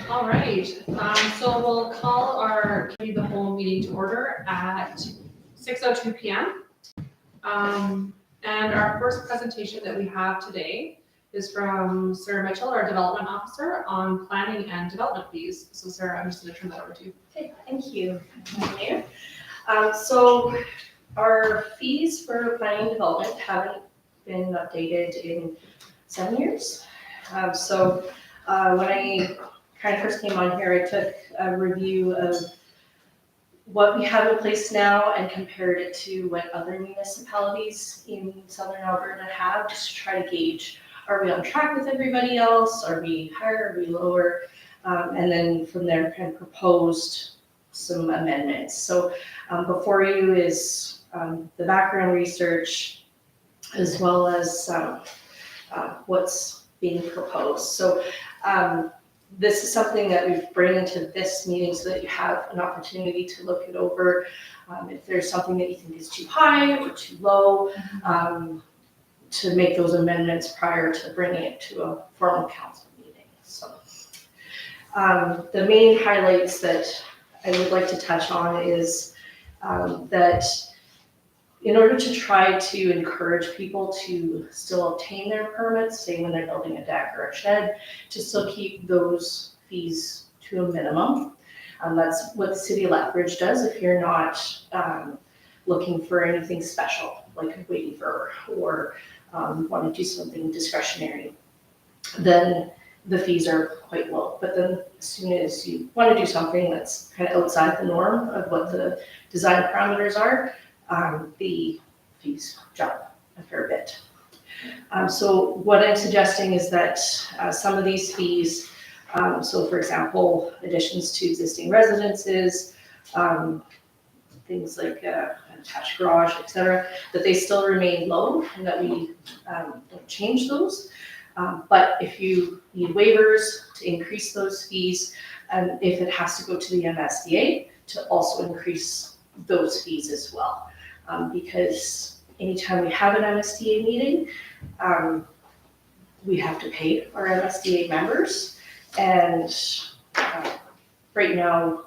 All right, so we'll call our committee of the whole meeting to order at 6:02 p.m. And our first presentation that we have today is from Sarah Mitchell, our development officer, on planning and development fees. So Sarah, I'm just going to turn that over to you. Okay, thank you, Mayor. So our fees for planning and development haven't been updated in 7 years. So when I kind of first came on here, I took a review of what we have in place now and compared it to what other municipalities in Southern Alberta have, just to try to gauge, are we on track with everybody else? Are we higher, are we lower? And then from there kind of proposed some amendments. So before you is the background research as well as what's being proposed. So this is something that we bring into this meeting so that you have an opportunity to look it over. If there's something that you think is too high or too low, to make those amendments prior to bringing it to a formal council meeting. So the main highlights that I would like to touch on is that in order to try to encourage people to still obtain their permits, say when they're building a deck or a shed, to still keep those fees to a minimum. That's what the city of Lethbridge does if you're not looking for anything special, like a waiver or want to do something discretionary, then the fees are quite low. But then as soon as you want to do something that's kind of outside the norm of what the design parameters are, the fees jump a fair bit. So what I'm suggesting is that some of these fees, so for example, additions to existing residences, things like an attached garage, etc., that they still remain low and that we don't change those. But if you need waivers to increase those fees, and if it has to go to the MSDA, to also increase those fees as well. Because anytime we have an MSDA meeting, we have to pay our MSDA members. And right now,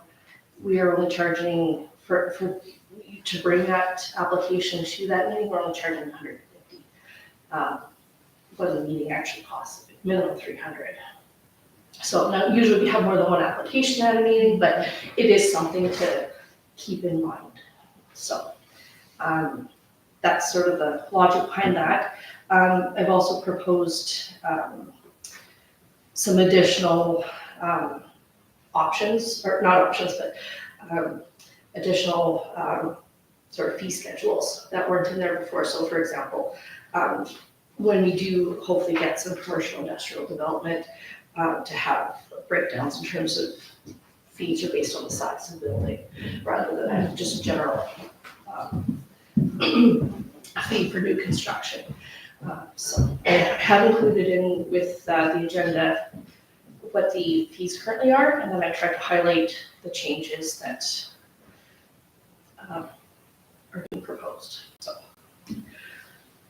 we are only charging to bring that application to that meeting, we're only charging $150. What the meeting actually costs, minimum $300. So now usually we have more than one application at a meeting, but it is something to keep in mind. So that's sort of the logic behind that. I've also proposed some additional options, or not options, but additional sort of fee schedules that weren't in there before. So for example, when we do hopefully get some commercial industrial development, to have breakdowns in terms of fees are based on the size of the building rather than just a general fee for new construction. So I have included in with the agenda what the fees currently are, and then I tried to highlight the changes that are being proposed. So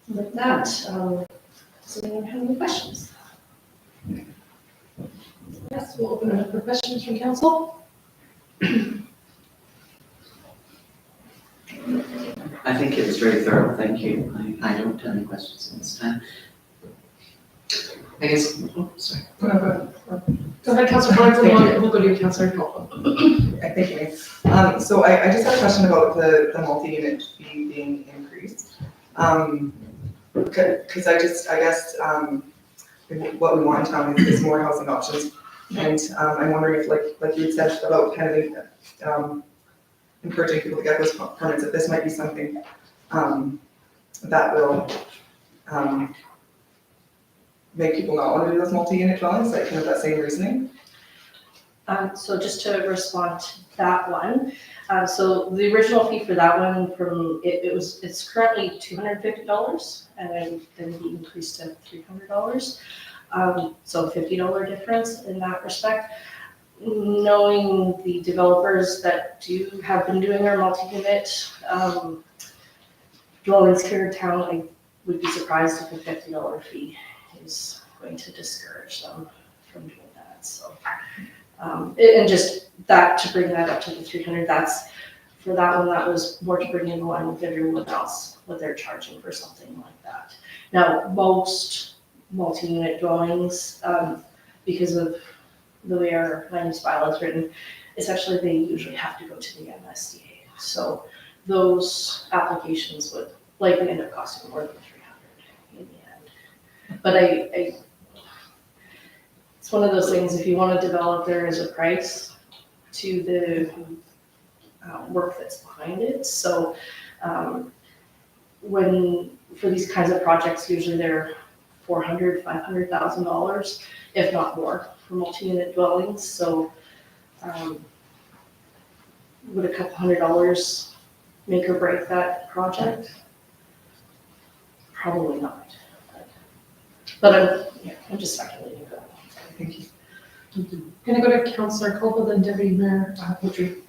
with that, does anyone have any questions? Yes, we'll open it up for questions from council. I think it was very thorough, thank you. I don't have any questions at this time. I guess, oh, sorry. Go ahead, Councillor Collins, and we'll go to you, Councillor Colville. Thank you. So I just have a question about the multi-unit fee being increased. Because I guess what we want in town is more housing options. And I'm wondering if, like you had said about kind of encouraging people to get those permits, if this might be something that will make people not want to do those multi-unit dwellings, like kind of that same reasoning. So just to respond to that one, so the original fee for that one it's currently $250, and then be increased to $300. So $50 difference in that respect. Knowing the developers that have been doing our multi-unit dwellings here in town, I would be surprised if a $50 fee is going to discourage them from doing that. So And just that, to bring that up to the 300, that's, for that one, that was more to bring in line with everyone else, what they're charging for something like that. Now, most multi-unit dwellings, because of the way our land use bylaw is written, essentially they usually have to go to the MSDA. So those applications would likely end up costing more than 300 in the end. But it's one of those things, if you want to develop, there is a price to the work that's behind it. So when, for these kinds of projects, usually they're $400,000, $500,000, if not more, for multi-unit dwellings. So would a couple $100 make or break that project? Probably not. But I'm just speculating. Thank you. Gonna go to Councillor Copel, then Deputy Mayor Patry.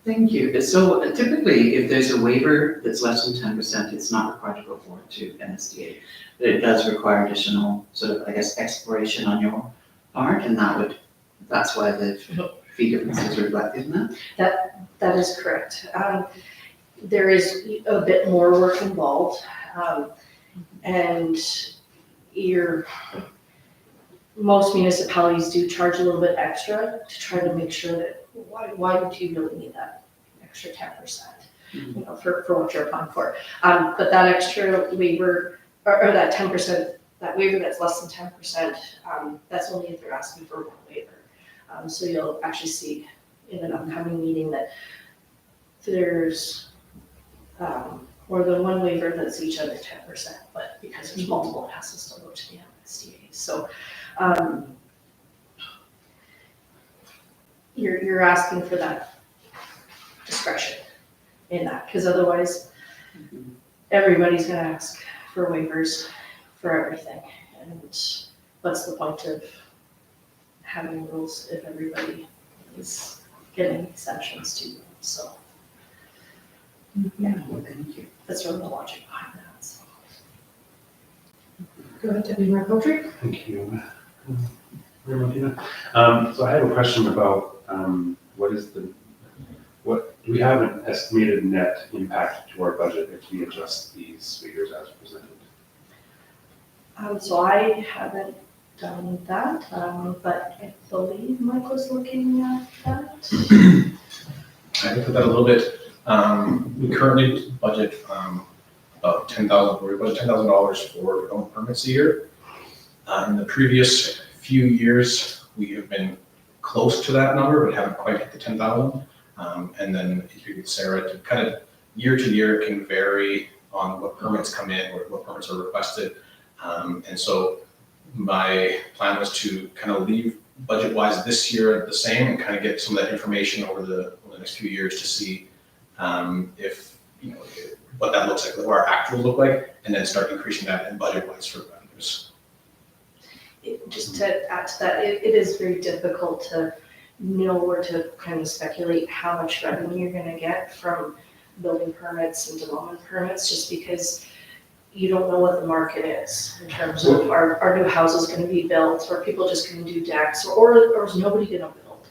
Thank you. So typically, if there's a waiver that's less than 10%, it's not required to go forward to NSDA. But it does require additional sort of, I guess, exploration on your part, and that's why the fee difference is reflected in that. That is correct. There is a bit more work involved, and most municipalities do charge a little bit extra to try to make sure that, why would you really need that extra 10%, you know, for what you're applying for? But that extra waiver, or that 10%, that waiver that's less than 10%, that's only if they're asking for one waiver. So you'll actually see in an upcoming meeting that there's more than one waiver that's each other 10%, but because there's multiple, it has to still go to the MSDA. So you're asking for that discretion in that, because otherwise everybody's gonna ask for waivers for everything. And what's the point of having rules if everybody is getting exceptions to them? So yeah, Well, thank you. that's really the logic behind that. So. Go ahead, Deputy Mayor Patry. Thank you. Mayor Medina. So I have a question about do we have an estimated net impact to our budget if we adjust these figures as presented? So I haven't done that, but I believe Mike was looking at that. I looked at that a little bit. We currently budget about $10,000 for development permits a year. In the previous few years, we have been close to that number, but haven't quite hit the 10,000. And then if you could, Sarah, to kind of year to year can vary on what permits come in or what permits are requested. And so my plan was to kind of leave budget-wise this year the same and kind of get some of that information over the next few years to see if, you know, what that looks like, what our actuals look like, and then start increasing that in budget-wise for revenues. Just to add to that, it is very difficult to know or to kind of speculate how much revenue you're going to get from building permits and development permits, just because you don't know what the market is in terms of are new houses going to be built, or people just going to do decks, or is nobody going to build?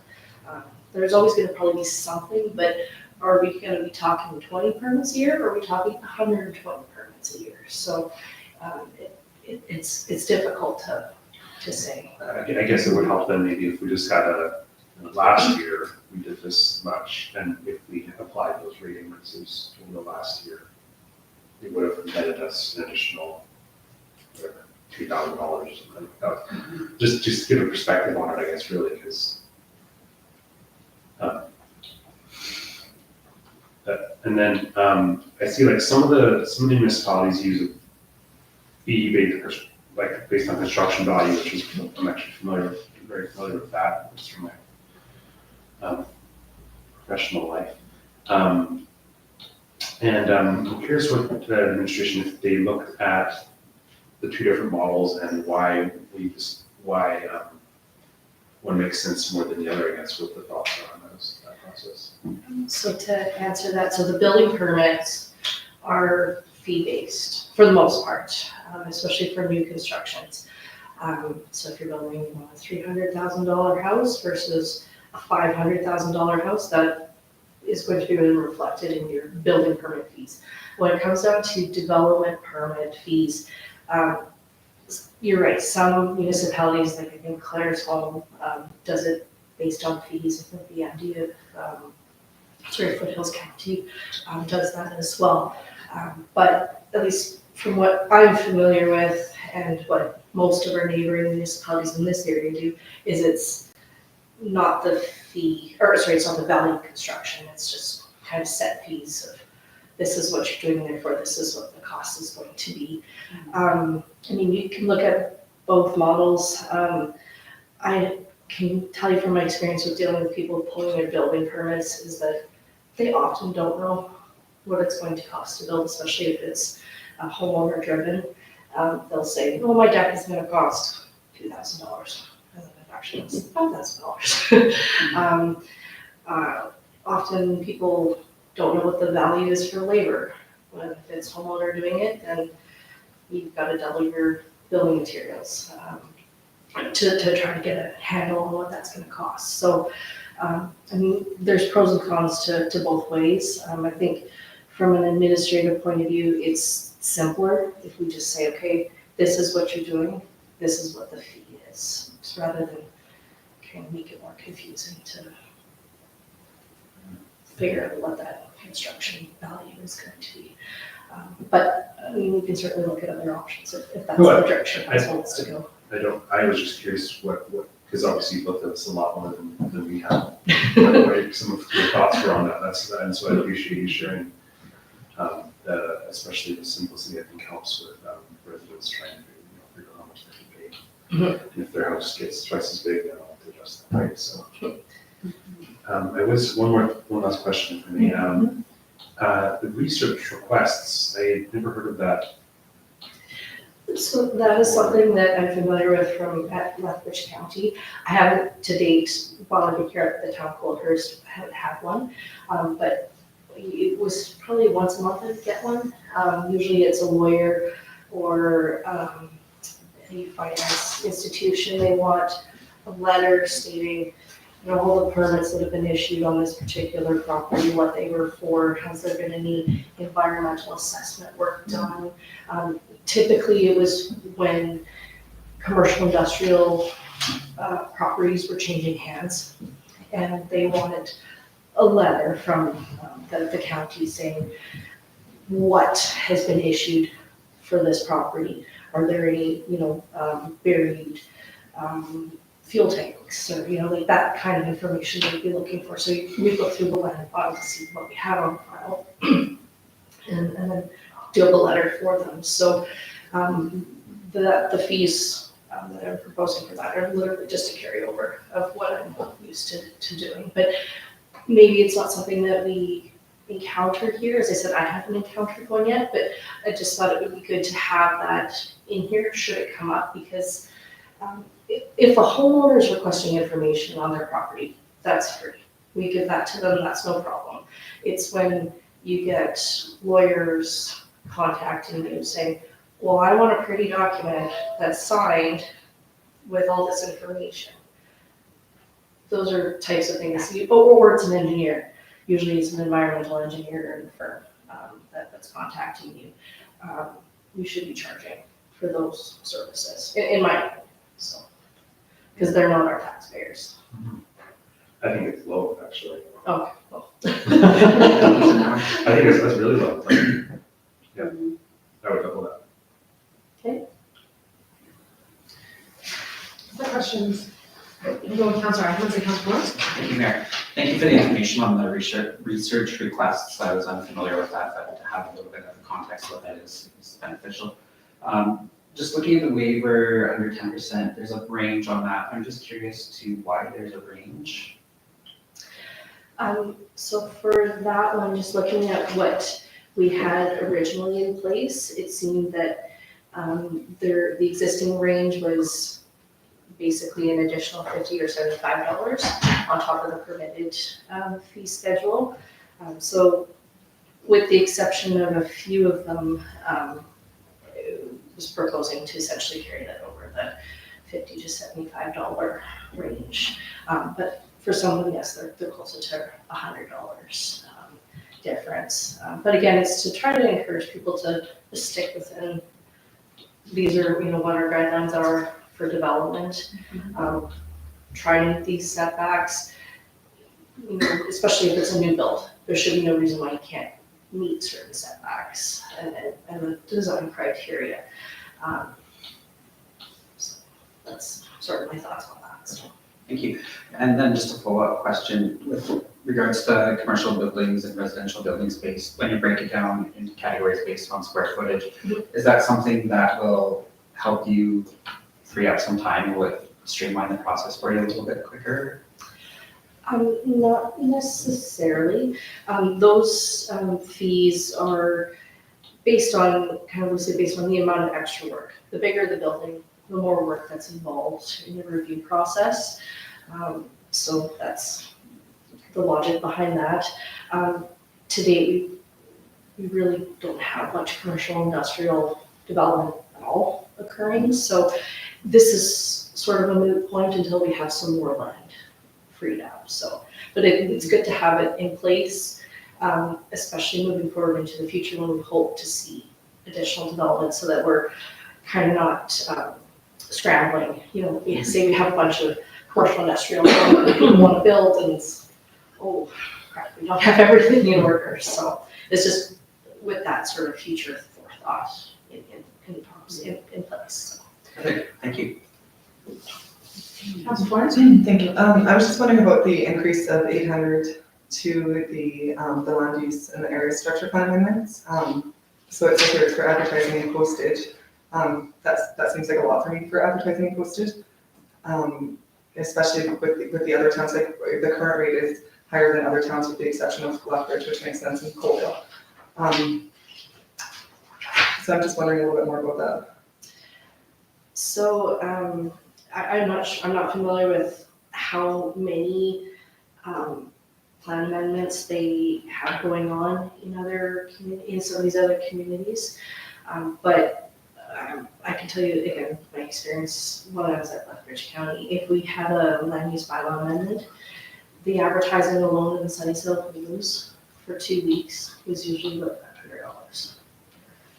There's always going to probably be something, but are we going to be talking 20 permits a year, or are we talking 120 permits a year? So it's difficult to say. I guess it would help then maybe if we just had last year, we did this much, and if we applied those rate increases in the last year, it would have netted us an additional $2,000 or something. Just to give a perspective on it, I guess, really, because and then I see like some of the municipalities use a fee based on construction value, which is I'm actually very familiar with that just from my professional life. And I'm curious what the administration, if they looked at the two different models and why one makes sense more than the other, I guess, what the thoughts are on that process. So to answer that, so the building permits are fee-based for the most part, especially for new constructions. So if you're building a $300,000 house versus a $500,000 house, that is going to be reflected in your building permit fees. When it comes down to development permit fees, you're right, some municipalities, like I think Claresholm, does it based on fees. I think the idea of, Foothills County, does that as well. But at least from what I'm familiar with and what most of our neighboring municipalities in this area do, is it's not the it's not the value of construction, it's just kind of set fees of this is what you're doing there for, this is what the cost is going to be. I mean, you can look at both models. I can tell you from my experience with dealing with people pulling their building permits is that they often don't know what it's going to cost to build, especially if it's homeowner driven. They'll say, "Oh, my deck is going to cost $2,000," and then it actually it's $5,000. Often people don't know what the value is for labor. When if it's homeowner doing it, then you've got to double your building materials to try to get a handle on what that's going to cost. So, I mean, there's pros and cons to both ways. I think from an administrative point of view, it's simpler if we just say, okay, this is what you're doing, this is what the fee is, rather than kind of make it more confusing to figure out what that construction value is going to be. But I mean, we can certainly look at other options if that's Well, the direction it wants to go. I was just curious what, because obviously you've looked at this a lot more than we have. What some of your thoughts were on that, and so I appreciate you sharing. Especially the simplicity, I think, helps with residents trying to figure out how much they can pay. And if their house gets twice as big, then I'll have to adjust the price, so. I was, one last question for me. The research requests, I had never heard of that. So that is something that I'm familiar with from at Lethbridge County. I haven't to date, while I've been here at the town of Coldhurst, I haven't had one. But it was probably once a month I'd get one. Usually it's a lawyer or a finance institution. They want a letter stating, all the permits that have been issued on this particular property, what they were for, has there been any environmental assessment work done? Typically it was when commercial industrial properties were changing hands and they wanted a letter from the county saying what has been issued for this property. Are there any, buried fuel tanks or, like that kind of information that we'd be looking for. So we look through the land file to see what we have on file and then do up a letter for them. So the fees that I'm proposing for that are literally just a carryover of what I'm used to doing. But maybe it's not something that we encountered here. As I said, I haven't encountered one yet, but I just thought it would be good to have that in here should it come up, because if a homeowner is requesting information on their property, that's free. We give that to them, that's no problem. It's when you get lawyers contacting you saying, well, I want a pretty document that's signed with all this information. Those are types of things, or it's an engineer. Usually it's an environmental engineer in the firm that's contacting you. You should be charging for those services, in my opinion, so. Because they're not our taxpayers. I think it's low, actually. Okay, well. I think that's really low. Yeah, I would double that. Other questions? Go with Councilor Adams and Councilor Lawrence. Thank you, Mayor. Thank you for the information on the research requests. I was unfamiliar with that, but to have a little bit of context what that is beneficial. Just looking at the waiver under 10%, there's a range on that. I'm just curious to why there's a range. So for that one, just looking at what we had originally in place, it seemed that the existing range was basically an additional $50 or $75 on top of the permitted fee schedule. So with the exception of a few of them, was proposing to essentially carry that over the $50 to $75 range. But for some of them, yes, they're closer to $100 difference. But again, it's to try to encourage people to stick within, these are, what our guidelines are for development. Try to meet these setbacks, especially if it's a new build. There should be no reason why you can't meet certain setbacks and the design criteria. So that's sort of my thoughts on that. So. Thank you. And then just a follow-up question with regards to commercial buildings and residential building space, when you break it down into categories based on square footage, is that something that will help you free up some time, will it streamline the process for you a little bit quicker? Not necessarily. Those fees are based on, kind of loosely based on the amount of extra work. The bigger the building, the more work that's involved in the review process. So that's the logic behind that. To date, we really don't have much commercial industrial development at all occurring. So this is sort of a moot point until we have some more land freed up. So, but it's good to have it in place, especially moving forward into the future when we hope to see additional development, so that we're kind of not scrambling. Say we have a bunch of commercial industrial people want to build, and it's, oh crap, we don't have everything in order. So it's just with that sort of future forethought in place. So. Perfect. Thank you. Councilor Florence? Thank you. I was just wondering about the increase of 800 to the land use and the area structure plan amendments. So it's like for advertising and postage. That seems like a lot for me for advertising and postage. Especially with the other towns, like the current rate is higher than other towns with the exception of Lethbridge, which makes sense, in Coalville. So I'm just wondering a little bit more about that. So I'm not familiar with how many plan amendments they have going on in some of these other communities, but I can tell you again my experience when I was at Lethbridge County. If we had a land use bylaw amendment, the advertising alone in the Sunnyside News for 2 weeks was usually about $100.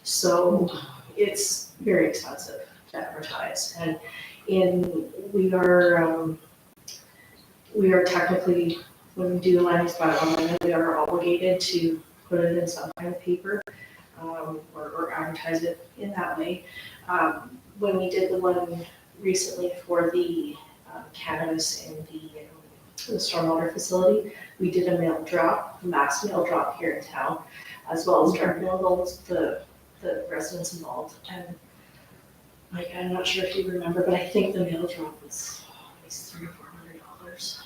So it's very expensive to advertise, and we are technically, when we do the land use bylaw amendment, we are obligated to put it in some kind of paper or advertise it in that way. When we did the one recently for the cannabis in the stormwater facility, we did a mail drop, a mass mail drop here in town, as well as direct mail those the residents involved. And I'm not sure if you remember, but I think the mail drop was at least $300 or $400.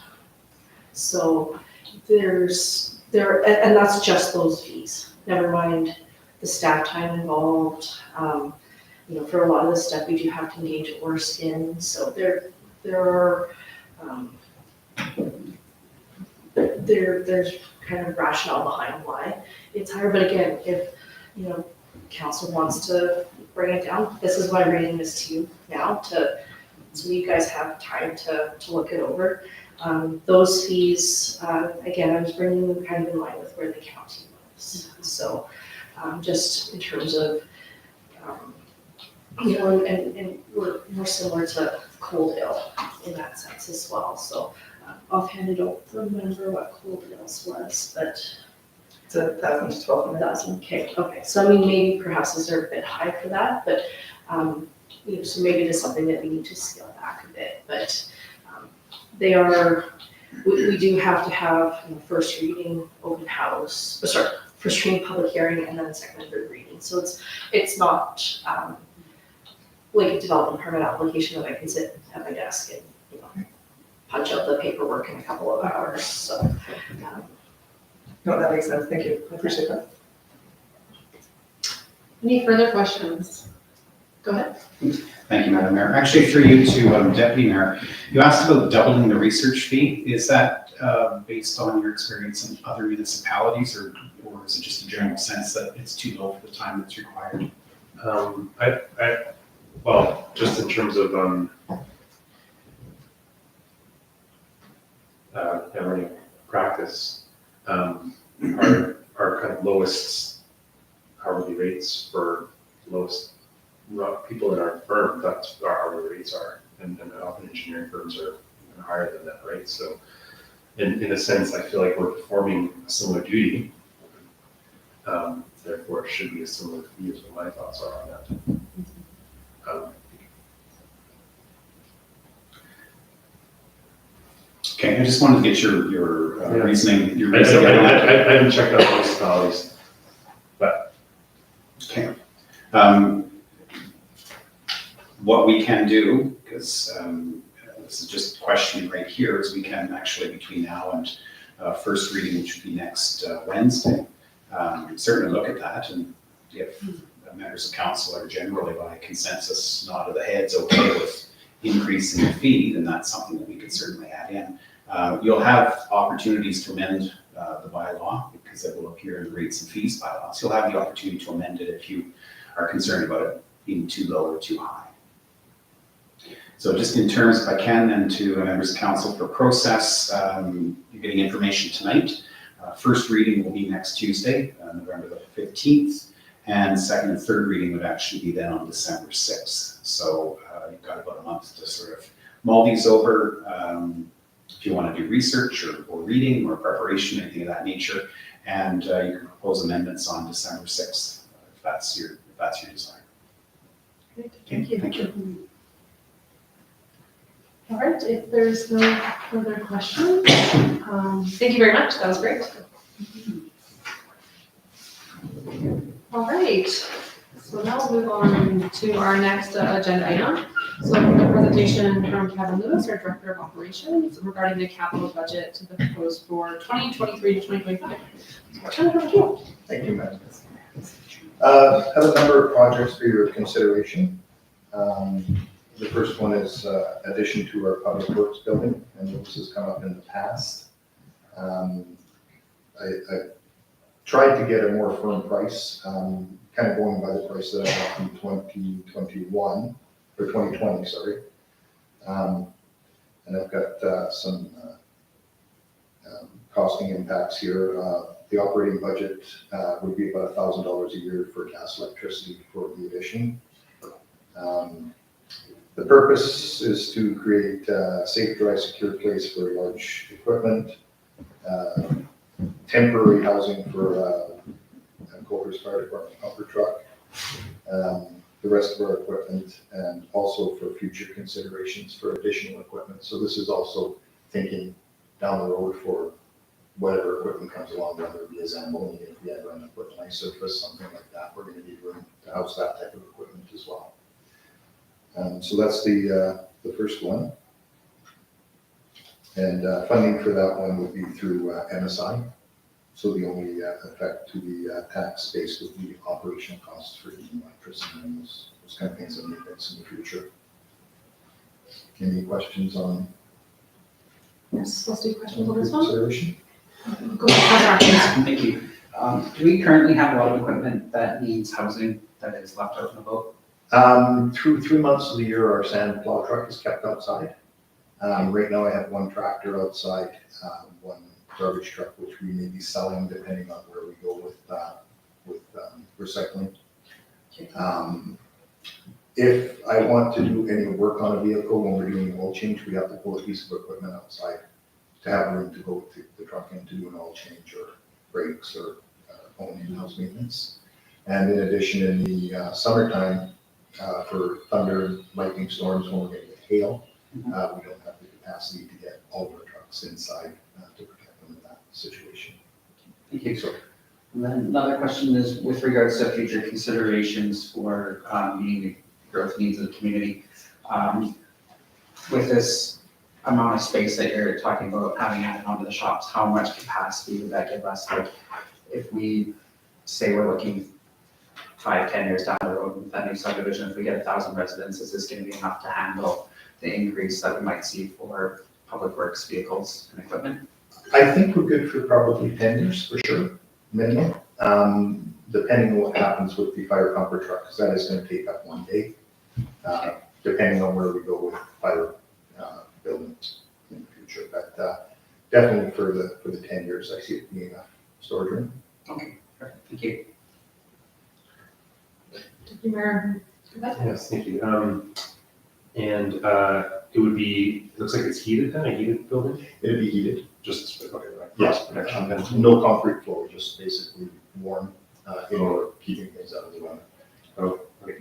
So and that's just those fees. Never mind the staff time involved. For a lot of this stuff, we do have to engage at Orskin. So there's kind of rationale behind why it's higher. But again, if council wants to bring it down, this is why I'm reading this to you now, so you guys have time to look it over. Those fees, again, I was bringing them kind of in line with where the county was. So just in terms of, and we're more similar to Coaldale in that sense as well. So offhand, I don't remember what Coaldale's was, but It's 1,000 to 1,200. 1,000, okay. So maybe perhaps is there a bit high for that, but so maybe it is something that we need to scale back a bit. But we do have to have first reading, open house, first reading, public hearing, and then second and third reading. So it's not like a development permit application that I can sit at my desk and punch out the paperwork in a couple of hours. So. No, that makes sense. Thank you. I appreciate that. Any further questions? Go ahead. Thank you, Madam Mayor. Actually, through you to Deputy Mayor, you asked about doubling the research fee. Is that based on your experience in other municipalities, or is it just a general sense that it's too low for the time that's required? Well, just in terms of, running practice, our kind of lowest hourly rates for lowest people in our firm, that's what our hourly rates are. And often engineering firms are even higher than that, right? So in a sense, I feel like we're performing a similar duty. Therefore, it should be a similar fee is what my thoughts are on that. Okay, I just wanted to get your Yeah. reasoning, your I reasoning. on that. haven't checked out municipalities. Okay. What we can do, because this is just questioning right here, is we can actually, between now and first reading, which would be next Wednesday, certainly look at that, and if members of council are generally by consensus nod of the heads okay with increasing the fee, then that's something that we could certainly add in. You'll have opportunities to amend the bylaw, because it will appear in the rates and fees bylaw. So you'll have the opportunity to amend it if you are concerned about it being too low or too high. So just in terms, if I can, then to members of council for process, you're getting information tonight. First reading will be next Tuesday, November the 15th, and second and third reading would actually be then on December 6th. So you've got about a month to sort of mull these over. If you want to do research or reading or preparation, anything of that nature, and you can propose amendments on December 6th, if that's your desire. Great, thank you. Thank you. All right, if there's no further questions, thank you very much, that was great. All right, so now we'll move on to our next agenda item. So the presentation from Kevin Lewis, our Director of Operations, regarding the capital budget to the proposed for 2023 to 2025. Thank you, Madam. Have a number of projects for your consideration. The first one is addition to our public works building, and this has come up in the past. I tried to get a more firm price, kind of going by the price that I got from 2021, or 2020, sorry. And I've got some costing impacts here. The operating budget would be about $1,000 a year for gas, electricity for the addition. The purpose is to create a safe, dry, secure place for large equipment, temporary housing for Coulter's Fire Department pumper truck, the rest of our equipment, and also for future considerations for additional equipment. So this is also thinking down the road for whatever equipment comes along, whether it be a Zamboni, if we ever end up with an ice surface, something like that, we're going to need room to house that type of equipment as well. So that's the first one. And funding for that one would be through MSI. So the only effect to the tax base would be operational costs for heating, electricity, and those kind of things that may fix in the future. Any questions on Yes, let's do questions on this one. consideration? Go ahead. Thank you. Do we currently have a lot of equipment that needs housing that is left out in the boat? Through 3 months of the year, our sand plow truck is kept outside. Right now I have one tractor outside, one garbage truck, which we may be selling depending on where we go with recycling. If I want to do any work on a vehicle when we're doing an oil change, we have to pull a piece of equipment outside to have room to go to the truck and to do an oil change or brakes or own in-house maintenance. And in addition, in the summertime, for thunder, lightning storms, when we're going to get hail, we don't have the capacity to get all of our trucks inside to protect them in that situation. Thank you. And then another question is with regards to future considerations for meeting the growth needs of the community. With this amount of space that you're talking about having added onto the shops, how much capacity would that give us? Like if we say we're looking 5-10 years down the road with that new subdivision, if we get 1,000 residents, is this going to be enough to handle the increase that we might see for public works vehicles and equipment? I think we're good for probably 10 years for sure, minimum, depending on what happens with the fire pumper truck, because that is going to take up one day, depending on where we go with fire buildings in the future. But definitely for the 10 years, I see it being a storage room. Okay, perfect, thank you. Deputy Mayor, go ahead. Yes, thank you. And it would be, it looks like it's heated then, a heated building? It'd be heated. Just, okay, like Yes, frost protection. and no concrete floor, just basically warm, indoor, keeping things out of the weather. Oh, okay.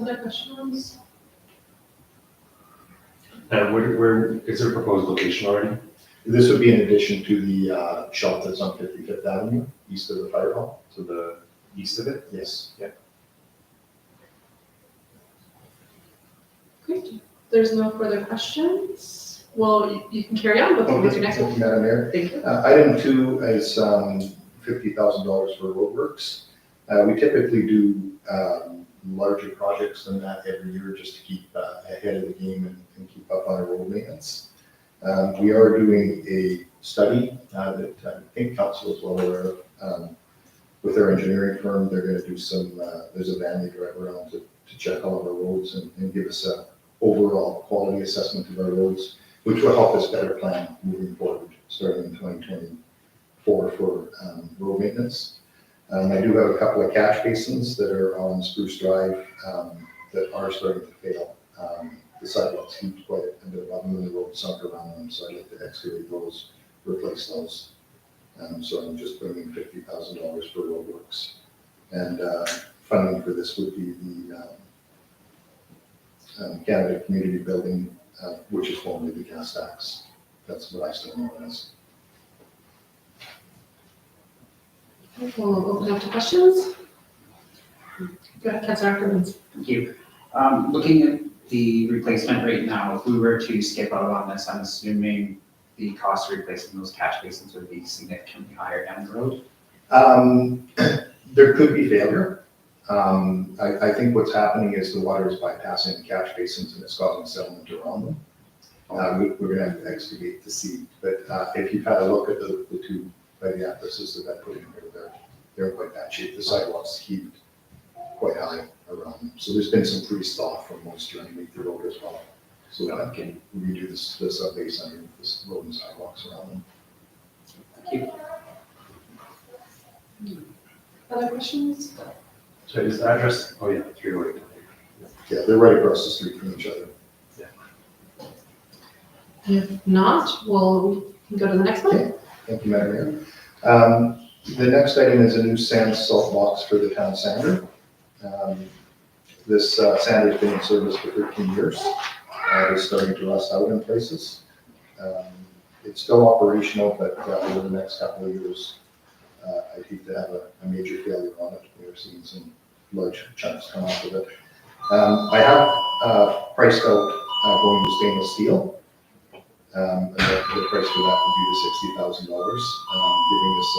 Other questions? And where, is there a proposed location already? This would be in addition to the shop that's on 55th Avenue, east of the fire hall. To the east of it? Yes. Great. There's no further questions. Well, you can carry on with your next Thank one. you, Madam Mayor. Thank you. Item 2 is $50,000 for roadworks. We typically do larger projects than that every year just to keep ahead of the game and keep up on our road maintenance. We are doing a study that I think council is well aware of. With our engineering firm, they're going to do some, there's a van they drive around to check all of our roads and give us a overall quality assessment of our roads, which will help us better plan moving forward, starting in 2024 for road maintenance. I do have a couple of catch basins that are on Spruce Drive that are starting to fail. The sidewalks heaped quite a bit above them and the road sunk around them, so I'd like to excavate those, replace those. So I'm just bringing $50,000 for roadworks. And funding for this would be the Canada Community Building, which is formerly the gas tax. That's what I still know it as. We'll open up to questions. Go ahead, Councilor Ackerman. Thank you. Looking at the replacement rate now, if we were to skip out on this, I'm assuming the cost of replacing those catch basins would be significantly higher down the road. There could be failure. I think what's happening is the water is bypassing the catch basins and it's causing sediment around them. We're gonna have to excavate to see, but if you've had a look at the two by the atlases that I put in here, they're in quite bad shape. The sidewalks heaved quite high around them. So there's been some freeze-thaw from moisture underneath the road as well. So that can redo the sub-base underneath this road and sidewalks around them. Thank you. Other questions? So is the address, oh yeah, 308. Yeah, they're right across the street from each other. If not, we can go to the next one. Thank you, Madam Mayor. The next item is a new sand salt box for the town sander. This sander's been in service for 13 years. It's starting to rust out in places. It's still operational, but over the next couple of years, I'd hate to have a major failure on it. We're seeing some large chunks come off of it. I have priced out going to stainless steel. And the price for that would be the $60,000, giving us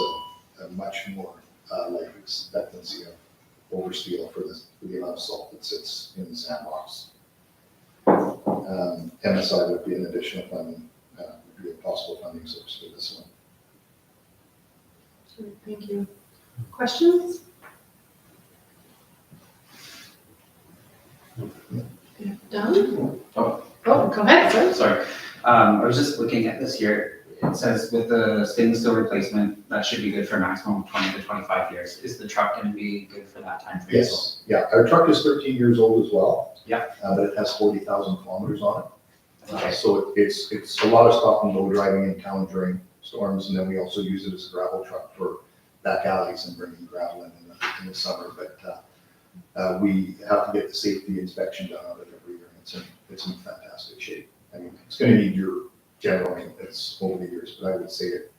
a much more life expectancy of over steel for the amount of salt that sits in the sandbox. MSI would be an additional funding, would be a possible funding source for this one. Thank you. Questions? Done? Oh. Oh, go ahead, sir. Sorry. I was just looking at this here. It says with the stainless steel replacement, that should be good for a maximum of 20 to 25 years. Is the truck going to be good for that time frame? Yes, yeah, our truck is 13 years old as well. Yeah. But it has 40,000 kilometers on it. Okay. So it's a lot of stop and go driving in town during storms, and then we also use it as a gravel truck for back alleys and bringing gravel in the summer. But we have to get the safety inspection done on it every year. It's in fantastic shape. I mean, it's going to need your general maintenance over the years, but I would say it,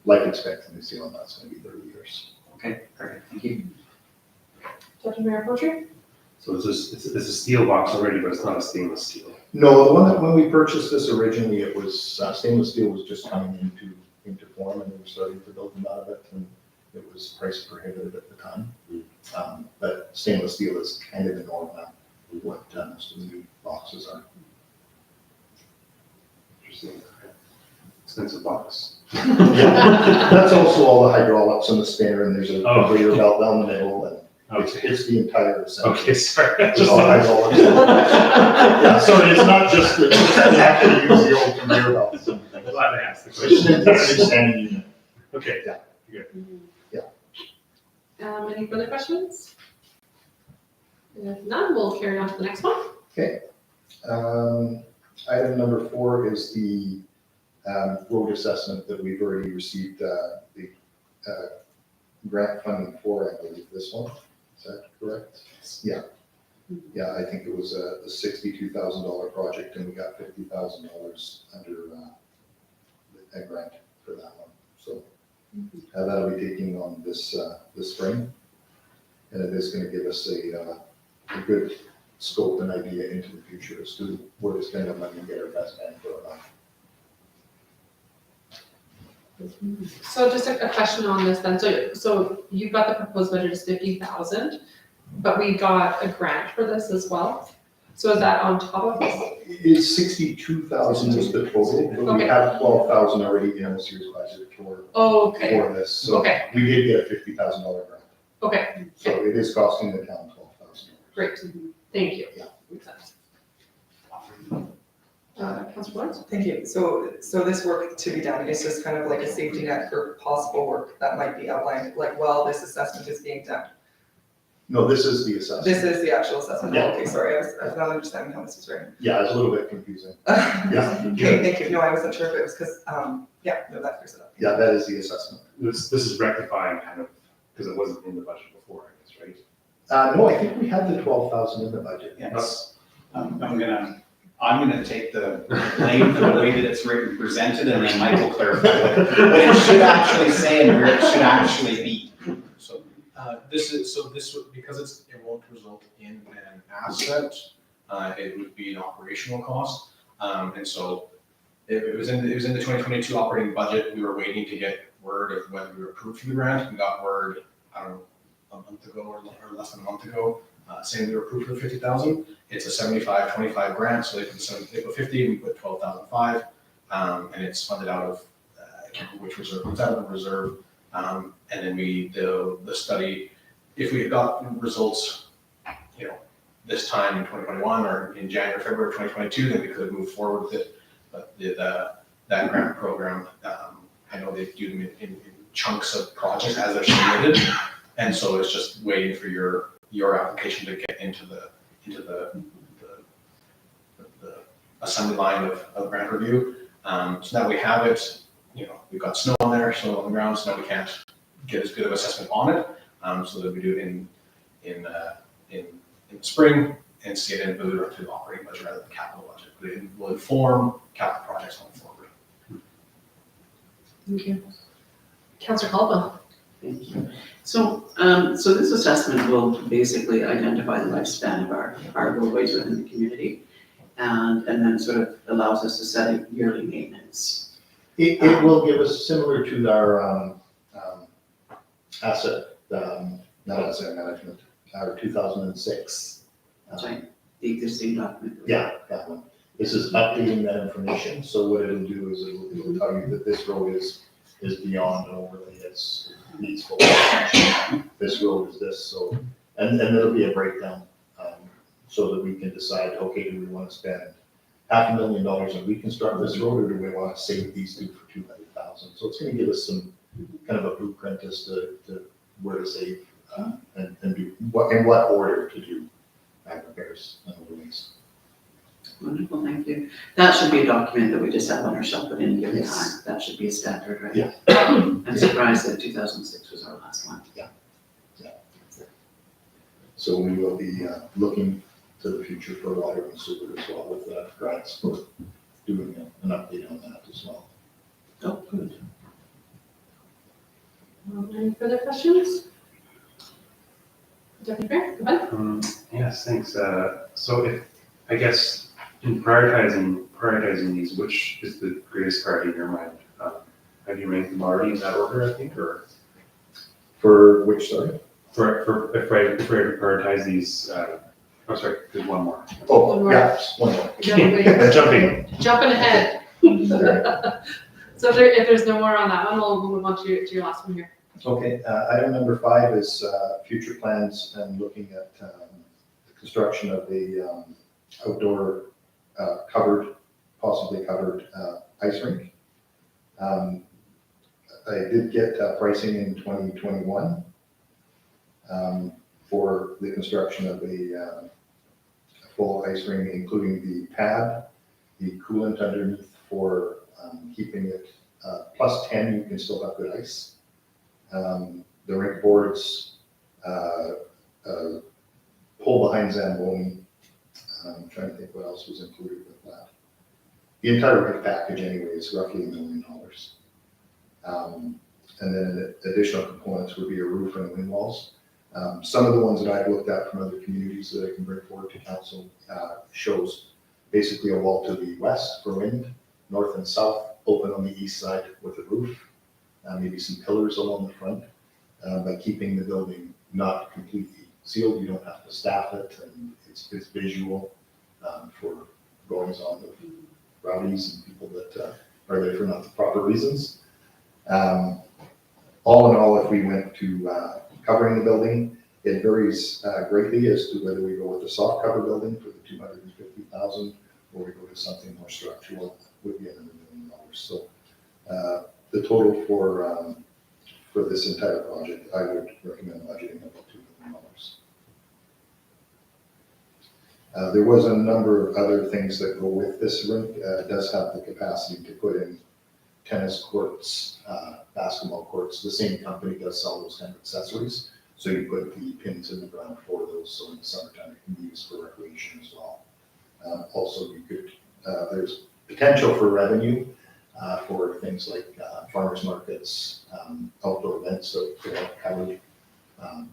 like expectancy on that's going to be 30 years. Okay, perfect. Thank you. Deputy Mayor Poultry? So it's a steel box already, but it's not a stainless steel. No, the one that when we purchased this originally, it was stainless steel was just coming into form, and we were starting to build them out of it, and it was price prohibitive at the time. But stainless steel is kind of the norm now, what most of the new boxes are. Interesting. Expensive box. That's also all the hydraulics and the spinner, and there's a Oh. conveyor belt down the middle, and It's the entire assessment. Okay, sorry. It's all hydraulics. Yeah, sorry, it's not just that you have to use the old conveyor belts and things. I'm glad I asked the It's question. an extended unit. Okay. Any further questions? If none, we'll carry on to the next one. Item number 4 is the road assessment that we've already received the grant funding for, I believe, this one. Is that correct? Yeah. Yeah, I think it was a $62,000 project and we got $50,000 under a grant for that one. So that'll be taking on this spring. And it is going to give us a good scope and idea into the future as to where to spend our money and get our best bang for our buck. So just a question on this then. So you've got the proposed budget is 50,000, but we got a grant for this as well. So is that on top of this? It's 62,000 is the total, but we Okay. have 12,000 already in this year's budget for Okay, this. So okay, we did get a $50,000 grant. okay, So it is costing the town $12,000. great. Thank you. Yeah. Makes sense. Councilor Lawrence? Thank you. So this work to be done is just kind of like a safety net for possible work that might be outlined, like while this assessment is being done. No, this is the assessment. This is the actual assessment. Yeah. Okay, sorry, I was not understanding how this was written. Yeah, it's a little bit confusing. Okay, thank you. No, I wasn't sure if it was because, yeah, no, that clears it up. Yeah, that is the assessment. This is rectifying kind of, because it wasn't in the budget before, I guess, right? No, I think we had the 12,000 in the budget. Yes. I'm gonna take the blame for the way that it's written, presented, and then Mike will clarify what it should actually say and where it should actually be. So, this would, because it won't result in an asset, it would be an operational cost. And so it was in the 2022 operating budget. We were waiting to get word of whether we were approved for the grant. We got word, I don't know, a month ago or less than a month ago, saying we were approved for 50,000. It's a 75-25 grant, so they put 50, we put 12,005, and it's funded out of, I can't remember which reserve, it's out of the reserve. And then the study, if we had got results, this time in 2021 or in January, February of 2022, then we could have moved forward with it. But that grant program, I know they do them in chunks of projects as they're submitted. And so it's just waiting for your application to get into the assembly line of grant review. So now we have it, we've got snow on there, snow on the ground, so now we can't get as good of assessment on it. So that we do it in spring and see it in move to the operating budget rather than capital budget. But it will inform capital projects going forward. Thank you. Councilor Caldwell? Thank you. So this assessment will basically identify the lifespan of our roadways within the community and then sort of allows us to set a yearly maintenance. It will give us, similar to our not asset management, our 2006. That's right, the existing document. Yeah, that one. This is updating that information, so what it'll do is it'll tell you that this road is beyond an overlay, it needs full attention. This road is this, so, and it'll be a breakdown, so that we can decide, okay, do we want to spend $500,000 and reconstruct this road, or do we want to save these two for 200,000? So it's going to give us some kind of a blueprint as to where to save, and do what, in what order to do repairs and overlays. Wonderful, thank you. That should be a document that we just have on our shelf at any given Yes. time. That should be a standard, right? Yeah. I'm surprised that 2006 was our last one. So we will be looking to the future for water and sewer as well with grants for doing an update on that as well. Oh, good. Any further questions? Deputy Mayor, go ahead. Yes, thanks. So if, I guess, in prioritizing these, which is the greatest priority in your mind? Have you ranked them already in that order, I think, or? For which, sorry? If I to prioritize these, oh, sorry, there's one more. Oh, One more. yeah, one more. Jumping. Jumping ahead. So if there's no more on that one, we'll move on to your last one here. Okay, item number 5 is future plans and looking at the construction of the outdoor possibly covered ice rink. I did get pricing in 2021 for the construction of a full ice rink, including the pad, the coolant underneath for keeping it +10, you can still have good ice. The rink boards, pole behind Zamboni. I'm trying to think what else was included with that. The entire rink package anyway is roughly $1 million. And then additional components would be a roof and wind walls. Some of the ones that I've looked at from other communities that I can bring forward to council shows basically a wall to the west for wind, north and south, open on the east side with a roof, maybe some pillars along the front. By keeping the building not completely sealed, you don't have to staff it, and it's visual for goings on with rowdies and people that are there for not the proper reasons. All in all, if we went to covering the building, it varies greatly as to whether we go with a soft cover building for the $250,000 or we go to something more structural, would be another $1 million. So the total for this entire project, I would recommend budgeting about $2 million. There was a number of other things that go with this rink. It does have the capacity to put in tennis courts, basketball courts. The same company does sell those kind of accessories. So you put the pins in the ground for those, so in the summertime it can be used for recreation as well. Also, you could, there's potential for revenue for things like farmers markets, outdoor events that are covered,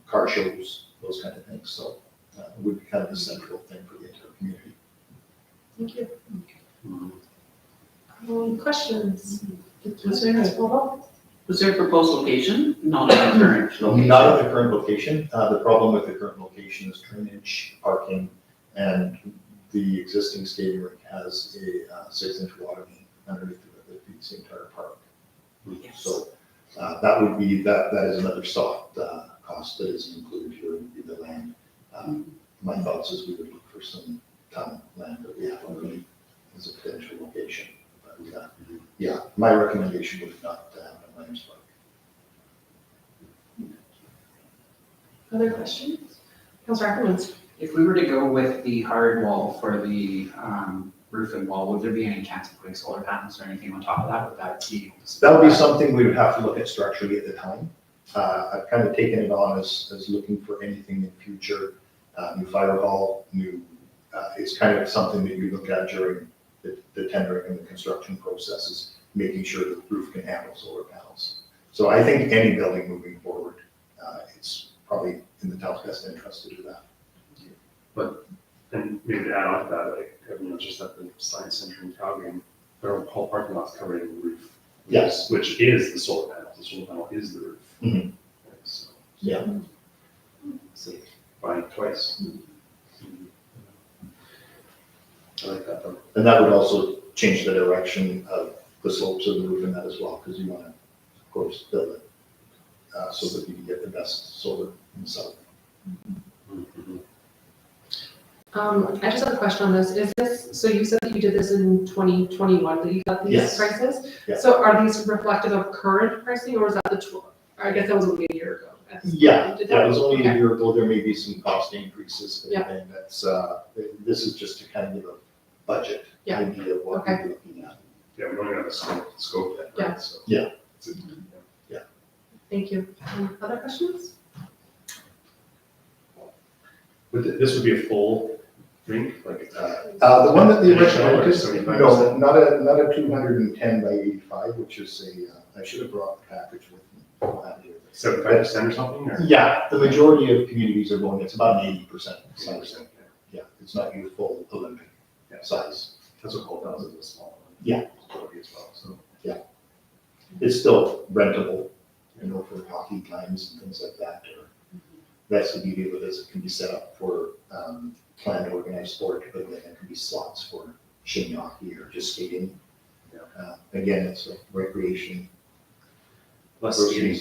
car shows, those kind of things. So it would be kind of a central thing for the entire community. Thank you. Questions? Mr. Paul? Was there a proposed location? Not at the current location. Not at the current location. The problem with the current location is drainage, parking, and the existing skating rink has a 6-inch water main underneath it that feeds the entire park. Yes. So that would be, that is another soft cost that is included here, would be the land. My thoughts is we would look for some town land that we have already as a potential location. But yeah, my recommendation would not have a Lions Park. Other questions? Councilor Ackermans? If we were to go with the hard wall for the roof and wall, would there be any chance of putting solar panels or anything on top of that? Would that be? That would be something we would have to look at structurally at the time. I've kind of taken it on as looking for anything in future, new fire hall, new, it's kind of something that you look at during the tendering and the construction processes, making sure the roof can handle solar panels. So I think any building moving forward, it's probably in the town's best interest to do that. And maybe to add on to that, like, everyone just at the Science Center in Calgary, their whole parking lot's covered in the roof. Yes. Which is the solar panel. The solar panel is the roof. Mhm. So, Yeah. so buy it twice. I like that though. And that would also change the direction of the slopes of the roof in that as well, because you want to, of course, build it so that you can get the best solar in the south. Mhm. I just have a question on this. Is this, so you said that you did this in 2021, that you got these Yes. prices? Yeah. So are these reflective of current pricing, or was that I guess that was only a year ago? Yeah, Did that was only a okay. year ago. There may be some cost increases, Yeah. and that's, this is just to kind of give a budget Yeah. idea of what Okay. we're looking at. Yeah, we don't even have a scope yet, Yeah. right? So. Yeah. Thank you. Other questions? This would be a full rink, like, The one that the original, Additional or 75%? no, not a 210 by 85, which is I should have brought the package with me. I'll have it here. 75% or something, or? Yeah, the majority of communities are going, it's about an 80% size. 100%, Yeah, it's not youthful Olympic Yeah. size. That's what Cold House is, a small one. Yeah. Totally as well, so. It's still rentable, for hockey times and things like that, or that's the beauty of it, is it can be set up for planned organized sport, but then it can be slots for shinny hockey or just skating. Again, it's a recreation. Less skating.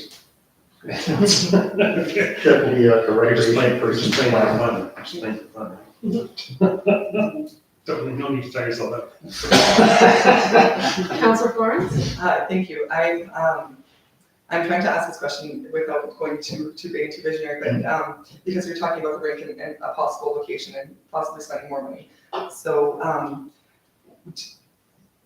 Definitely a recreation person. Just playing for fun, just playing for fun. Don't, no need to tell yourself that. Councillor Florence? Thank you. I'm trying to ask this question without going too big and too visionary, but, because you're talking about the rink and a possible location and possibly spending more money. So,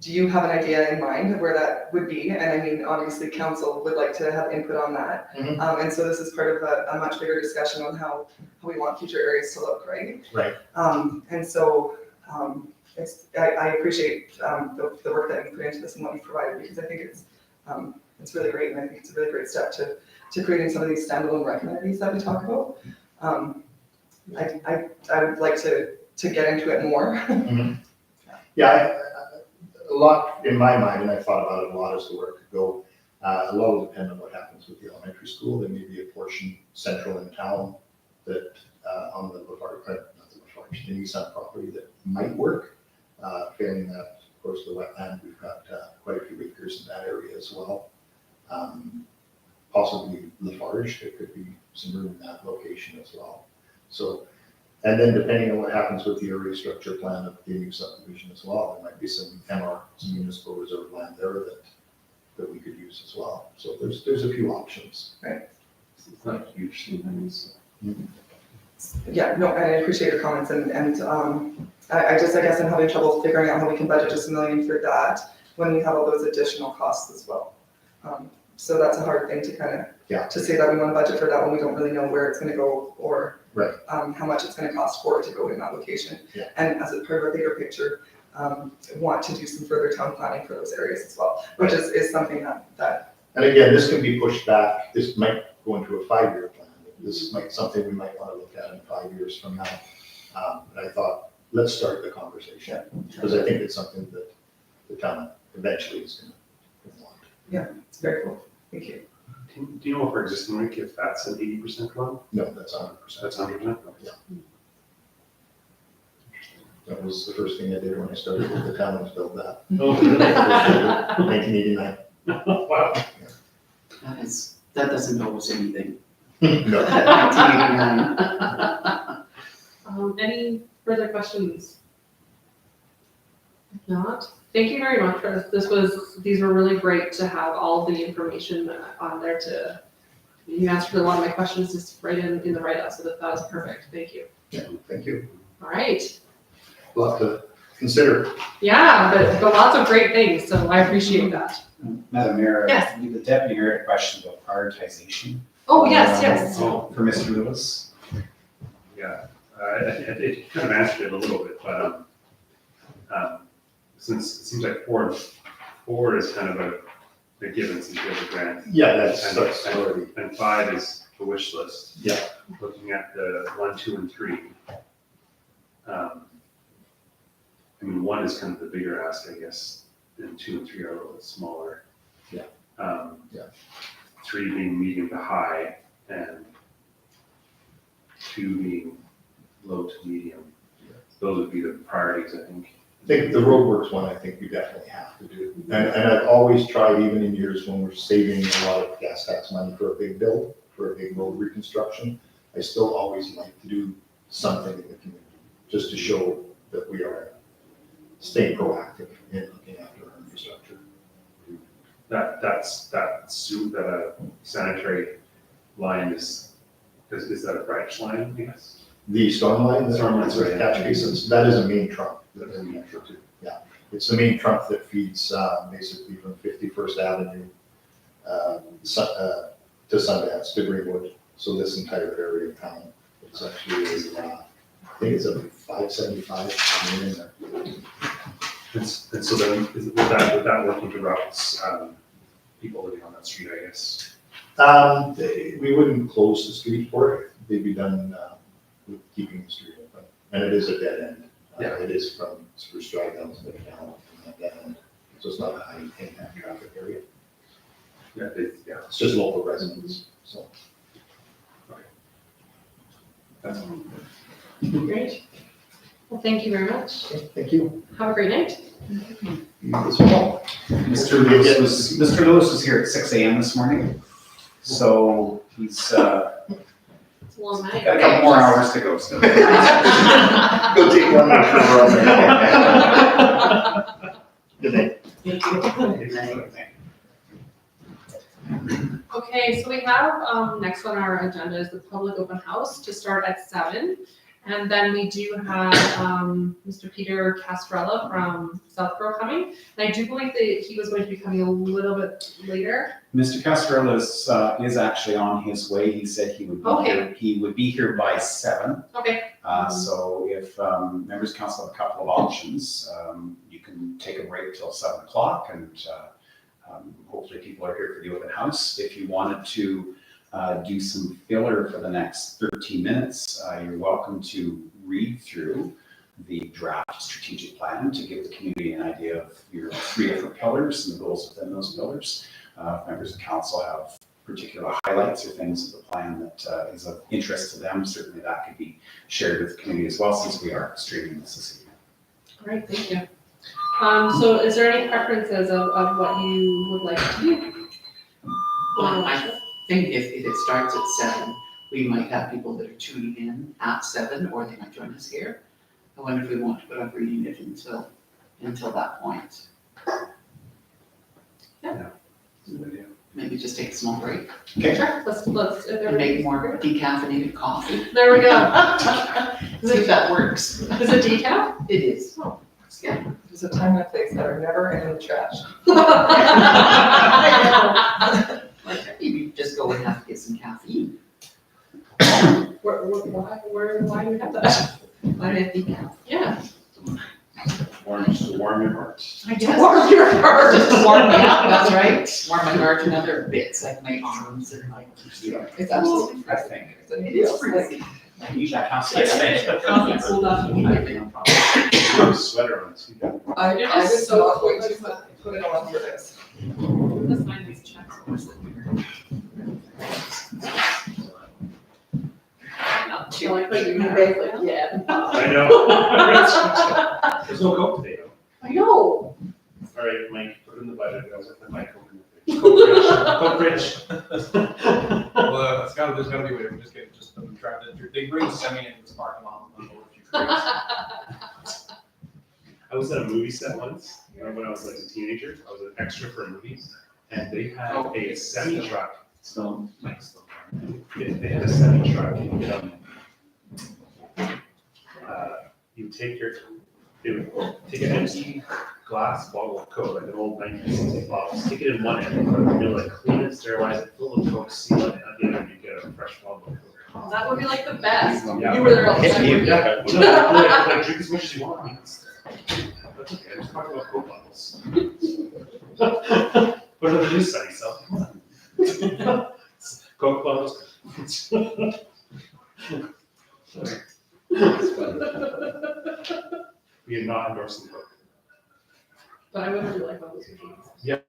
do you have an idea in mind of where that would be? And I mean, obviously, council would like to have input on that. Mhm. And so this is part of a much bigger discussion on how we want future areas to look, right? Right. And so, I appreciate, the work that you put into this and what you provided, because I think it's really great, and I think it's a really great step to creating some of these standalone rec amenities that we talk about. I would like to get into it more. Yeah, a lot in my mind, and I thought about it a lot as to where it could go. A lot will depend on what happens with the elementary school. There may be a portion central in town that, on the Lafarge, not the Lafarge, the Nissan property that might work. Failing that, of course, the wetland, we've got quite a few acres in that area as well. Possibly Lafarge, there could be some room in that location as well. So, and then depending on what happens with the area structure plan of the new subdivision as well, there might be some some municipal reserve land there that we could use as well. So there's a few options. It's not a huge thing, so. Yeah, no, and I appreciate your comments, and I guess I'm having trouble figuring out how we can budget just $1 million for that when we have all those additional costs as well. So that's a hard thing to kind of, to say that we want to budget for that when we don't really know where it's gonna go or Right. how much it's gonna cost for it to go in that location. Yeah. And as a part of a bigger picture, want to do some further town planning for those areas as well, which is something that. And again, this can be pushed back. This might go into a 5-year plan. This might something we might want to look at in 5 years from now. And I thought, let's start the conversation, because I think it's something that the town eventually is going to want. It's very cool. Thank you. Do you know if our existing rink, if that's an 80% one? No, that's 100%. That's 100%? Yeah. That was the first thing I did when I started with the town, was build that. Oh, really? 1989. Wow. That doesn't always anything. No. 1989. Any further questions? If not, thank you very much for this. These were really great to have all the information on there you answered a lot of my questions just right in the write-up, so that was perfect. Thank you. Yeah, thank you. All right. A lot to consider. Yeah, but lots of great things, so I appreciate that. Madam Mayor, Yes. the deputy mayor had a question about prioritization. Oh, yes. For Mr. Lewis. Yeah, it kind of answered it a little bit, but since it seems like four is kind of a given since we have a grant. Yeah, that's already. And 5 is the wish list. Yeah. Looking at the 1, 2, and 3. I mean, 1 is kind of the bigger ask, I guess, and 2 and 3 are a little bit smaller. Yeah. 3 being medium to high, and 2 being low to medium. Those would be the priorities, I think. I think the roadworks one, I think we definitely have to do. And I've always tried, even in years when we're saving a lot of gas tax money for a big build, for a big road reconstruction, I still always like to do something in the community, just to show that we are staying proactive in looking after our infrastructure. That sanitary line is that a branch line, yes? The storm line, the Storm line's right. catch basins, that is a main trunk. That is a main trunk. Yeah, it's the main trunk that feeds basically from 51st Avenue to Sundance, to Greenwood. So this entire area of town, it's actually, I think it's a 575 in there. And so then, would that work into routes, people living on that street, I guess? We wouldn't close the street for it. They'd be done with keeping the street open. And it is a dead end. Yeah. It is from Spruce Drive down to the town, dead end. So it's not a high impact traffic area. Yeah, It's just local residents, so. that's Great. Well, thank you very much. Okay, thank you. Have a great night. As well. Mr. Lewis was here at 6 a.m. this morning. So He's It's a long night. got a couple more hours to go still. Go take one more for all Good night. Okay, so we have, next on our agenda is the public open house to start at 7. And then we do have, Mr. Peter Castrella from Southborough coming. And I do believe that he was going to be coming a little bit later. Mr. Castrella is actually on his way. He said he would be here. He would be here by 7. Okay. So if members of council have a couple of options, you can take a break till 7 o'clock, and hopefully people are here for the open house. If you wanted to do some filler for the next 13 minutes, you're welcome to read through the draft strategic plan to give the community an idea of your 3 different pillars and the goals within those pillars. If members of council have particular highlights or things of the plan that is of interest to them, certainly that could be shared with the community as well, since we are streaming this evening. All right, thank you. So is there any preferences of what you would like to do? I think if it starts at 7, we might have people that are tuning in at 7, or they might join us here. I wonder if we want to put up reading it until that point. Maybe just take a small break Okay. Sure, let's, if and everybody- make more decaffeinated coffee. There we go. See if that works. Is it decaf? It is. Yeah. There's a time and a place that are never in the trash. Maybe just go and have to get some caffeine. Why do we have that? Why do I think decaf? Yeah. To warm your heart. I guess. Warm your heart. Just to warm me up, that's right. Warm my heart and other bits, like my arms and my, it's absolutely, I think. it is pretty. I use that Coffee cooled off immediately. Put a sweater on too. I It was is so not going to cool. put it on for this. Let's find these checks. Not I like what you guys like, yeah. I know. There's no Coke today, though. I know. All right, Mike, put it in the budget. I was like, my Coke in the fridge. Coke Well, there's gotta be a way to just get, they bring semi into this parking lot on board a few crates. I was at a movie set once, when I was like a teenager. I was an extra for a movie, and they had a semi truck. So, Mike's still They had a semi truck. You would take they would take an empty glass bottle of Coke, like an old 1960s bottle, stick it in one end, put it in the middle, like clean it, sterilize it, fill it with Coke, seal it, and at the end you get a fresh bottle of Coke. That would be like the best. Yeah. You were there all the time. Yeah, well, like drink as much as you want. I mean, that's okay. I'm just talking about Coke bottles. But no, there is sunny stuff. Come on. Coke bottles. We are not endorsing Coke. But I would really like one of those machines. Yep.